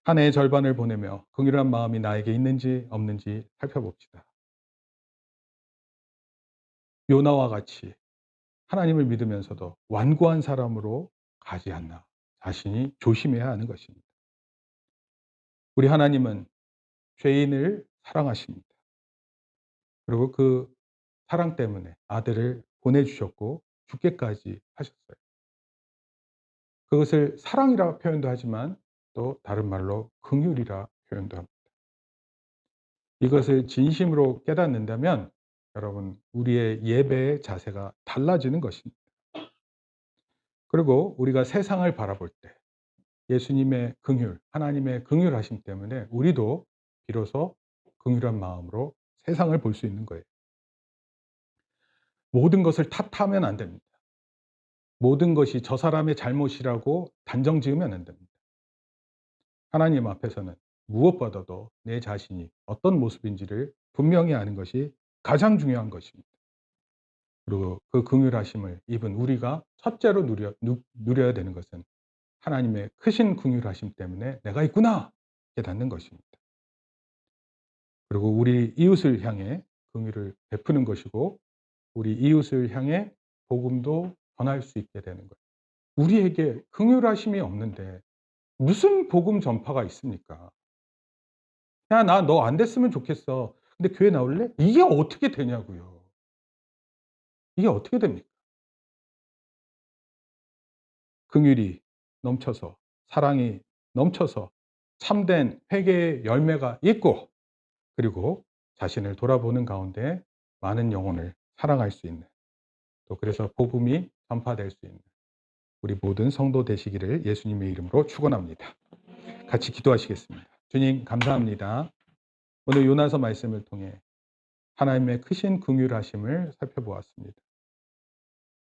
한 해의 절반을 보내며 긍휼한 마음이 나에게 있는지 없는지 살펴봅시다. 요나와 같이 하나님을 믿으면서도 완고한 사람으로 가지 않나 자신이 조심해야 하는 것입니다. 우리 하나님은 죄인을 사랑하십니다. 그리고 그 사랑 때문에 아들을 보내주셨고 죽게까지 하셨어요. 그것을 사랑이라 표현도 하지만 또 다른 말로 긍휼이라 표현도 합니다. 이것을 진심으로 깨닫는다면 여러분 우리의 예배의 자세가 달라지는 것입니다. 그리고 우리가 세상을 바라볼 때 예수님의 긍휼, 하나님의 긍휼하심 때문에 우리도 비로소 긍휼한 마음으로 세상을 볼 수 있는 거예요. 모든 것을 탓하면 안 됩니다. 모든 것이 저 사람의 잘못이라고 단정 지으면 안 됩니다. 하나님 앞에서는 무엇보다도 내 자신이 어떤 모습인지를 분명히 아는 것이 가장 중요한 것입니다. 그리고 그 긍휼하심을 입은 우리가 첫째로 누려야 되는 것은 하나님의 크신 긍휼하심 때문에 내가 있구나 깨닫는 것입니다. 그리고 우리 이웃을 향해 긍휼을 베푸는 것이고 우리 이웃을 향해 복음도 전할 수 있게 되는 거예요. 우리에게 긍휼하심이 없는데 무슨 복음 전파가 있습니까? "야, 나 너 안 됐으면 좋겠어. 근데 교회 나올래?" 이게 어떻게 되냐고요. 이게 어떻게 됩니까? 긍휼이 넘쳐서 사랑이 넘쳐서 참된 회개의 열매가 있고 그리고 자신을 돌아보는 가운데 많은 영혼을 사랑할 수 있는 또 그래서 복음이 전파될 수 있는 우리 모든 성도 되시기를 예수님의 이름으로 축원합니다. 같이 기도하시겠습니다. 주님 감사합니다. 오늘 요나서 말씀을 통해 하나님의 크신 긍휼하심을 살펴보았습니다.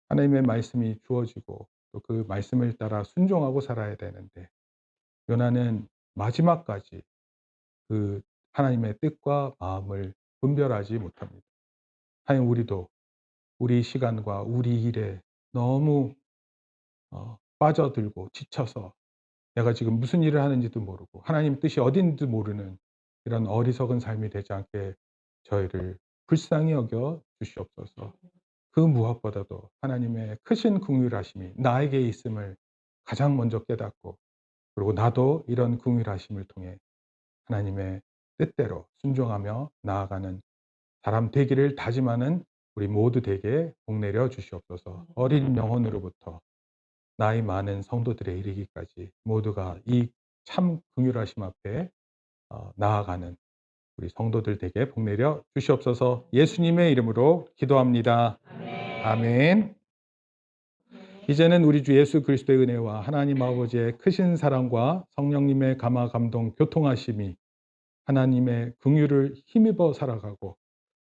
하나님의 말씀이 주어지고 또 그 말씀을 따라 순종하고 살아야 되는데 요나는 마지막까지 그 하나님의 뜻과 마음을 분별하지 못합니다. 하여 우리도 우리 시간과 우리 일에 너무 빠져들고 지쳐서 내가 지금 무슨 일을 하는지도 모르고 하나님 뜻이 어딘지도 모르는 이런 어리석은 삶이 되지 않게 저희를 불쌍히 여겨 주시옵소서. 그 무엇보다도 하나님의 크신 긍휼하심이 나에게 있음을 가장 먼저 깨닫고 그리고 나도 이런 긍휼하심을 통해 하나님의 뜻대로 순종하며 나아가는 사람 되기를 다짐하는 우리 모두 되게 복내려 주시옵소서. 어린 영혼으로부터 나이 많은 성도들에 이르기까지 모두가 이 참 긍휼하심 앞에 나아가는 우리 성도들 되게 복내려 주시옵소서. 예수님의 이름으로 기도합니다. 아멘. 이제는 우리 주 예수 그리스도의 은혜와 하나님 아버지의 크신 사랑과 성령님의 감화 감동 교통하심이 하나님의 긍휼을 힘입어 살아가고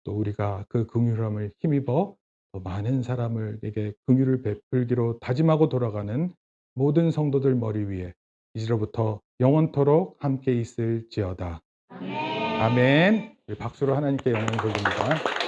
또 우리가 그 긍휼함을 힘입어 또 많은 사람에게 긍휼을 베풀기로 다짐하고 돌아가는 모든 성도들 머리 위에 이제로부터 영원토록 함께 있을지어다. 아멘. 우리 박수로 하나님께 영광 돌립니다.